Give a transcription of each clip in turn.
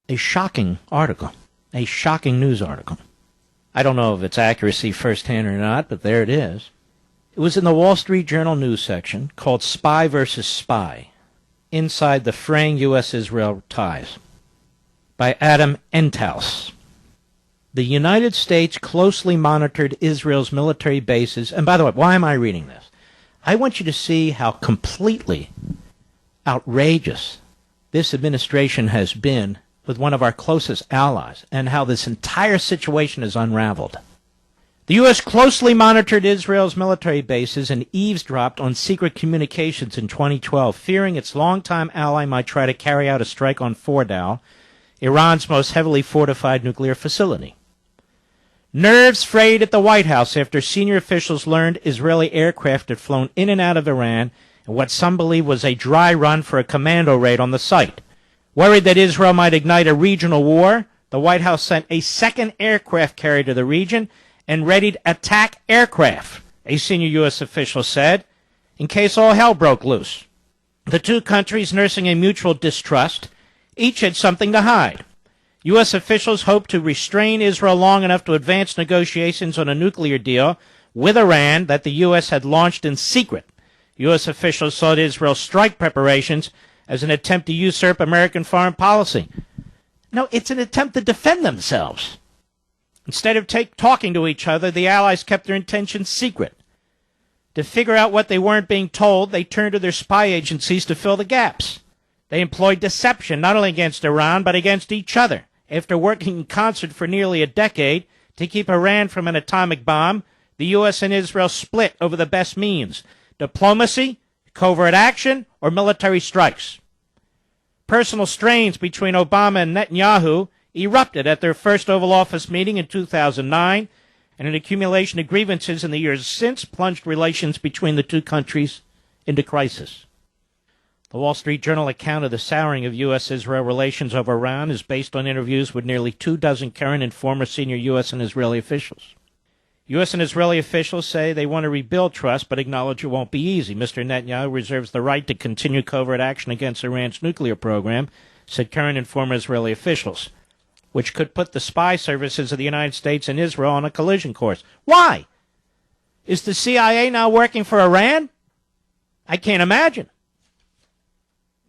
a shocking article, a shocking news article. I don't know if it's accuracy firsthand or not, but there it is. It was in the Wall Street Journal news section called Spy versus Spy, Inside the Fraying U.S.-Israel Ties, by Adam Enthouse. The United States closely monitored Israel's military bases. And by the way, why am I reading this? I want you to see how completely outrageous this administration has been with one of our closest allies and how this entire situation is unraveled. The U.S. closely monitored Israel's military bases and eavesdropped on secret communications in 2012, fearing its longtime ally might try to carry out a strike on Fordow, Iran's most heavily fortified nuclear facility. Nerves frayed at the White House after senior officials learned Israeli aircraft had flown in and out of Iran in what some believe was a dry run for a commando raid on the site. Worried that Israel might ignite a regional war, the White House sent a second aircraft carrier to the region and readied attack aircraft, a senior U.S. official said, in case all hell broke loose. The two countries, nursing a mutual distrust, each had something to hide. U.S. officials hoped to restrain Israel long enough to advance negotiations on a nuclear deal with Iran that the U.S. had launched in secret. U.S. officials saw Israel's strike preparations as an attempt to usurp American foreign policy. No, it's an attempt to defend themselves. Instead of talking to each other, the allies kept their intentions secret. To figure out what they weren't being told, they turned to their spy agencies to fill the gaps. They employed deception not only against Iran, but against each other. After working in concert for nearly a decade to keep Iran from an atomic bomb, the U.S. and Israel split over the best means: diplomacy, covert action, or military strikes. Personal strains between Obama and Netanyahu erupted at their first Oval Office meeting in 2009, and an accumulation of grievances in the years since plunged relations between the two countries into crisis. The Wall Street Journal account of the souring of U.S.-Israel relations over Iran is based on interviews with nearly 24 current and former senior U.S. and Israeli officials. U.S. and Israeli officials say they want to rebuild trust, but acknowledge it won't be easy. Mr. Netanyahu reserves the right to continue covert action against Iran's nuclear program, said current and former Israeli officials, which could put the spy services of the United States and Israel on a collision course. Why? Is the CIA now working for Iran? I can't imagine.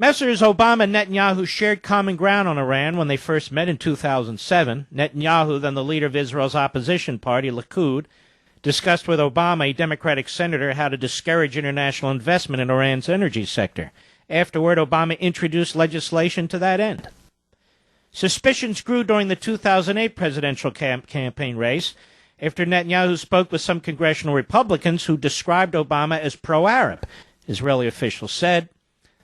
Messrs. Obama and Netanyahu shared common ground on Iran when they first met in 2007. Netanyahu, then the leader of Israel's opposition party, Likud, discussed with Obama, a Democratic senator, how to discourage international investment in Iran's energy sector. Afterward, Obama introduced legislation to that end. Suspicions grew during the 2008 presidential campaign race after Netanyahu spoke with some congressional Republicans who described Obama as pro-Arab, Israeli officials said.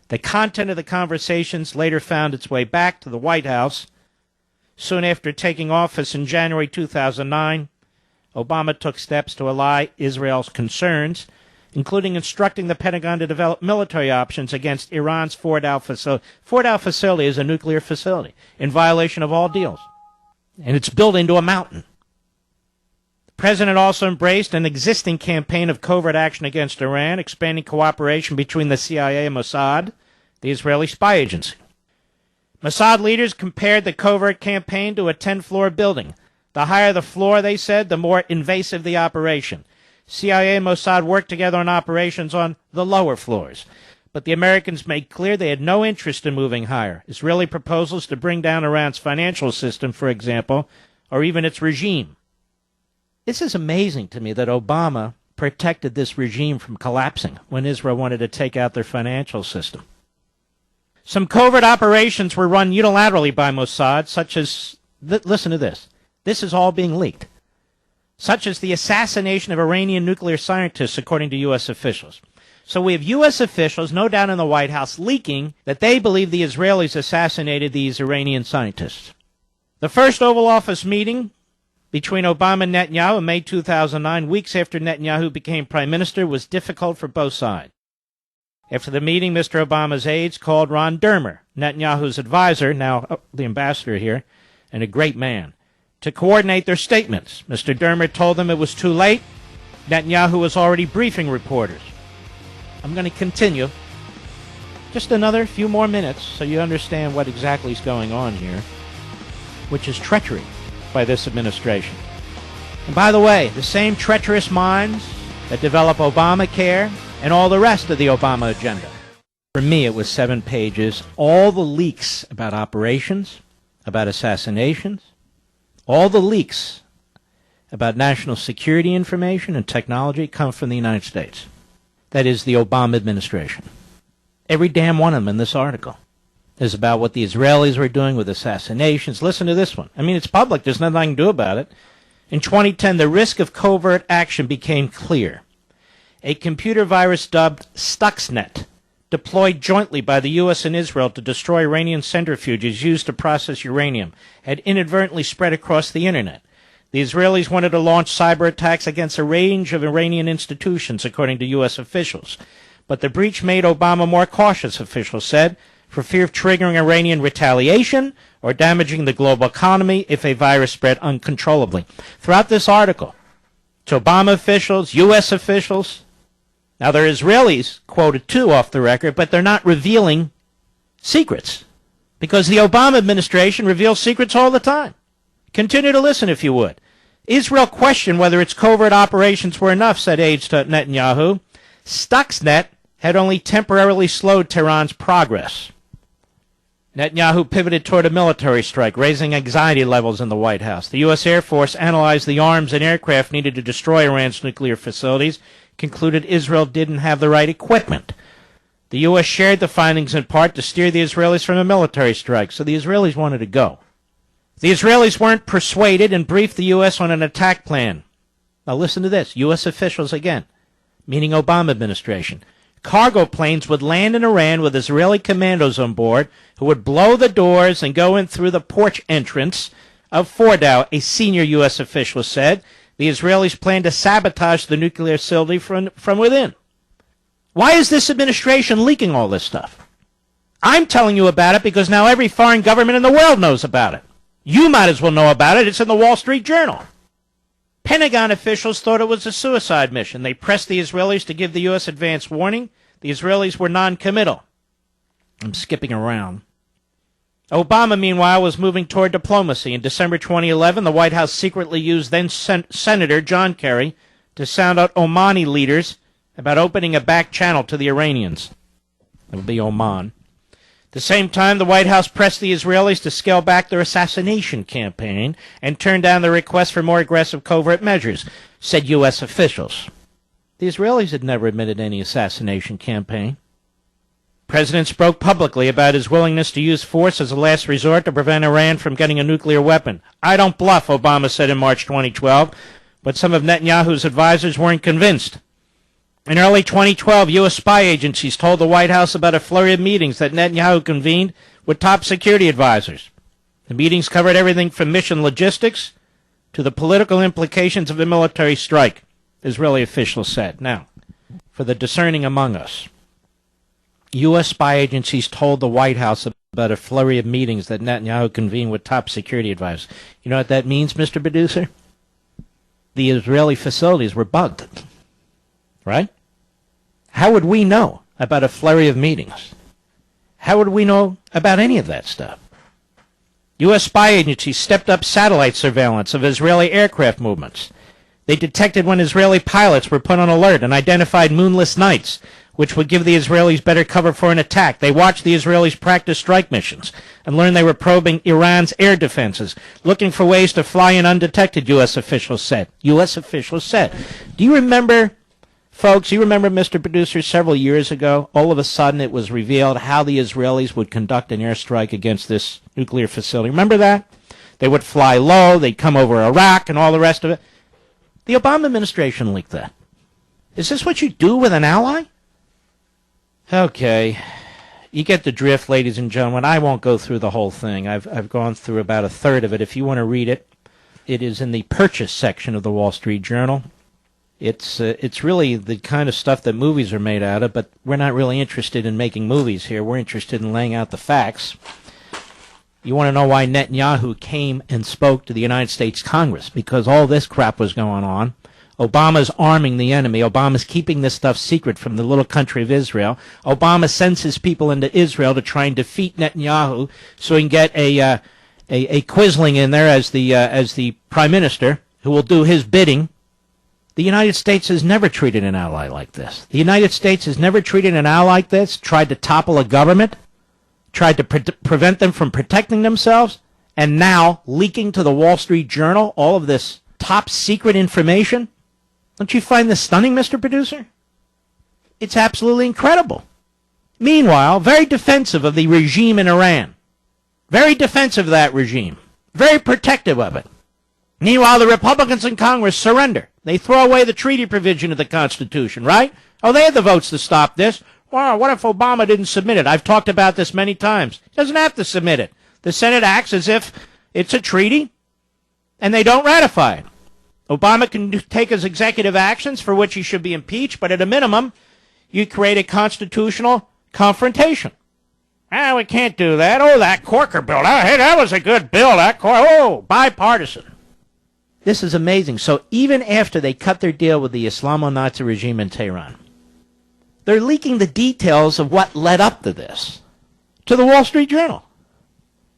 The content of the conversations later found its way back to the White House. Soon after taking office in January 2009, Obama took steps to allay Israel's concerns, including instructing the Pentagon to develop military options against Iran's Fordow facility. Fordow facility is a nuclear facility in violation of all deals, and it's built into a mountain. The president also embraced an existing campaign of covert action against Iran, expanding cooperation between the CIA and Mossad, the Israeli spy agency. Mossad leaders compared the covert campaign to a 10-floor building. The higher the floor, they said, the more invasive the operation. CIA and Mossad worked together on operations on the lower floors. But the Americans made clear they had no interest in moving higher. Israeli proposals to bring down Iran's financial system, for example, or even its regime. This is amazing to me that Obama protected this regime from collapsing when Israel wanted to take out their financial system. Some covert operations were run unilaterally by Mossad, such as, listen to this, this is all being leaked, such as the assassination of Iranian nuclear scientists, according to U.S. officials. So we have U.S. officials, no doubt in the White House, leaking that they believe the Israelis assassinated these Iranian scientists. The first Oval Office meeting between Obama and Netanyahu in May 2009, weeks after Netanyahu became prime minister, was difficult for both sides. After the meeting, Mr. Obama's aides called Ron Dermer, Netanyahu's advisor, now the ambassador here, and a great man, to coordinate their statements. Mr. Dermer told them it was too late. Netanyahu was already briefing reporters. I'm going to continue just another few more minutes so you understand what exactly is going on here. which is treachery by this administration. And by the way, the same treacherous minds that develop Obamacare and all the rest of the Obama agenda. For me, it was 7 pages. All the leaks about operations, about assassinations, all the leaks about national security information and technology come from the United States. That is the Obama administration. Every damn one of them in this article is about what the Israelis were doing with assassinations. Listen to this one. I mean, it's public. There's nothing I can do about it. In 2010, the risk of covert action became clear. A computer virus dubbed Stuxnet, deployed jointly by the U.S. and Israel to destroy Iranian centrifuges used to process uranium, had inadvertently spread across the Internet. The Israelis wanted to launch cyber attacks against a range of Iranian institutions, according to U.S. officials. But the breach made Obama more cautious, officials said, for fear of triggering Iranian retaliation or damaging the global economy if a virus spread uncontrollably. Throughout this article, it's Obama officials, U.S. officials. Now, there are Israelis quoted too off the record, but they're not revealing secrets because the Obama administration reveals secrets all the time. Continue to listen if you would. Israel questioned whether its covert operations were enough, said aides to Netanyahu. Stuxnet had only temporarily slowed Tehran's progress. Netanyahu pivoted toward a military strike, raising anxiety levels in the White House. The U.S. Air Force analyzed the arms and aircraft needed to destroy Iran's nuclear facilities, concluded Israel didn't have the right equipment. The U.S. shared the findings in part to steer the Israelis from a military strike, so the Israelis wanted to go. The Israelis weren't persuaded and briefed the U.S. on an attack plan. Now listen to this, U.S. officials again, meaning Obama administration. Cargo planes would land in Iran with Israeli commandos on board who would blow the doors and go in through the porch entrance of Fordow, a senior U.S. official said. The Israelis planned to sabotage the nuclear facility from within. Why is this administration leaking all this stuff? I'm telling you about it because now every foreign government in the world knows about it. You might as well know about it. It's in the Wall Street Journal. Pentagon officials thought it was a suicide mission. They pressed the Israelis to give the U.S. advance warning. The Israelis were non-committal. I'm skipping around. Obama, meanwhile, was moving toward diplomacy. In December 2011, the White House secretly used then-Senator John Kerry to sound out Omani leaders about opening a back channel to the Iranians. That would be Oman. At the same time, the White House pressed the Israelis to scale back their assassination campaign and turn down the request for more aggressive covert measures, said U.S. officials. The Israelis had never admitted any assassination campaign. The president spoke publicly about his willingness to use force as a last resort to prevent Iran from getting a nuclear weapon. I don't bluff, Obama said in March 2012, but some of Netanyahu's advisors weren't convinced. In early 2012, U.S. spy agencies told the White House about a flurry of meetings that Netanyahu convened with top security advisors. The meetings covered everything from mission logistics to the political implications of a military strike, Israeli officials said. Now, for the discerning among us, U.S. spy agencies told the White House about a flurry of meetings that Netanyahu convened with top security advisors. You know what that means, Mr. Producer? The Israeli facilities were bugged. Right? How would we know about a flurry of meetings? How would we know about any of that stuff? U.S. spy agencies stepped up satellite surveillance of Israeli aircraft movements. They detected when Israeli pilots were put on alert and identified moonless nights, which would give the Israelis better cover for an attack. They watched the Israelis practice strike missions and learned they were probing Iran's air defenses, looking for ways to fly in undetected, U.S. officials said. U.S. officials said. Do you remember... Folks, you remember, Mr. Producer, several years ago, all of a sudden it was revealed how the Israelis would conduct an airstrike against this nuclear facility. Remember that? They would fly low, they'd come over Iraq and all the rest of it. The Obama administration leaked that. Is this what you do with an ally? Okay. You get the drift, ladies and gentlemen. I won't go through the whole thing. I've gone through about a third of it. If you want to read it, it is in the purchase section of the Wall Street Journal. It's really the kind of stuff that movies are made out of, but we're not really interested in making movies here. We're interested in laying out the facts. You want to know why Netanyahu came and spoke to the United States Congress? Because all this crap was going on. Obama's arming the enemy. Obama's keeping this stuff secret from the little country of Israel. Obama sends his people into Israel to try and defeat Netanyahu so he can get a quisling in there as the prime minister who will do his bidding. The United States has never treated an ally like this. The United States has never treated an ally like this, tried to topple a government, tried to prevent them from protecting themselves, and now leaking to the Wall Street Journal all of this top secret information. Don't you find this stunning, Mr. Producer? It's absolutely incredible. Meanwhile, very defensive of the regime in Iran. Very defensive of that regime. Very protective of it. Meanwhile, the Republicans in Congress surrender. They throw away the treaty provision of the Constitution, right? Oh, they had the votes to stop this. Wow, what if Obama didn't submit it? I've talked about this many times. He doesn't have to submit it. The Senate acts as if it's a treaty, and they don't ratify it. Obama can take his executive actions for which he should be impeached, but at a minimum, you create a constitutional confrontation. We can't do that. Oh, that Corker bill. Hey, that was a good bill. Bipartisan. This is amazing. So even after they cut their deal with the Islamo-Nazi regime in Tehran, they're leaking the details of what led up to this to the Wall Street Journal.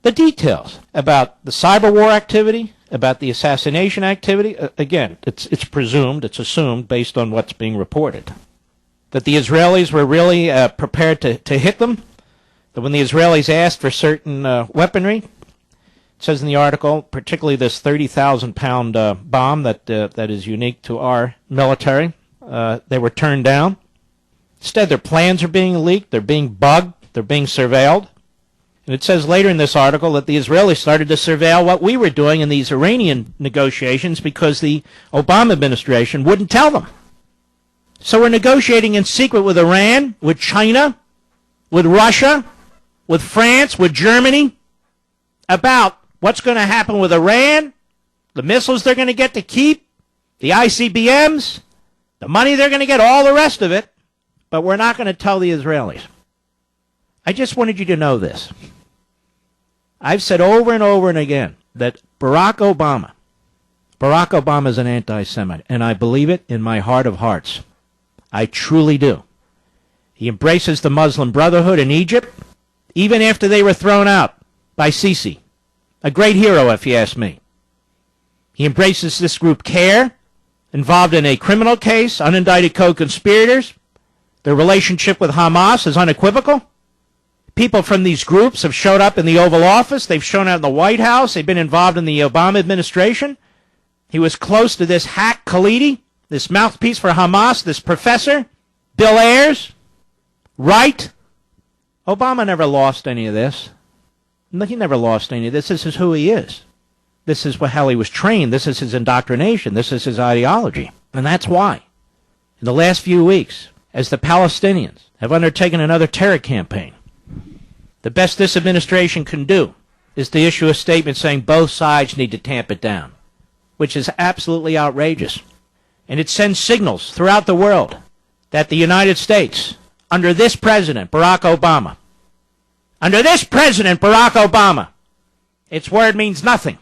The details about the cyber war activity, about the assassination activity. Again, it's presumed, it's assumed based on what's being reported, that the Israelis were really prepared to hit them. That when the Israelis asked for certain weaponry, it says in the article, particularly this 30,000-pound bomb that is unique to our military, they were turned down. Instead, their plans are being leaked, they're being bugged, they're being surveilled. And it says later in this article that the Israelis started to surveil what we were doing in these Iranian negotiations because the Obama administration wouldn't tell them. So we're negotiating in secret with Iran, with China, with Russia, with France, with Germany, about what's going to happen with Iran, the missiles they're going to get to keep, the ICBMs, the money they're going to get, all the rest of it, but we're not going to tell the Israelis. I just wanted you to know this. I've said over and over and again that Barack Obama is an anti-Semite, and I believe it in my heart of hearts. I truly do. He embraces the Muslim Brotherhood in Egypt, even after they were thrown out by Sisi. A great hero, if you ask me. He embraces this group CARE, involved in a criminal case, unindicted co-conspirators. Their relationship with Hamas is unequivocal. People from these groups have showed up in the Oval Office. They've shown up in the White House. They've been involved in the Obama administration. He was close to this hack Khalidi, this mouthpiece for Hamas, this professor, Bill Ayers, Wright. Obama never lost any of this. He never lost any of this. This is who he is. This is how he was trained. This is his indoctrination. This is his ideology. And that's why, in the last few weeks, as the Palestinians have undertaken another terror campaign, the best this administration can do is to issue a statement saying both sides need to tamp it down, which is absolutely outrageous. And it sends signals throughout the world that the United States, under this president, Barack Obama, its word means nothing.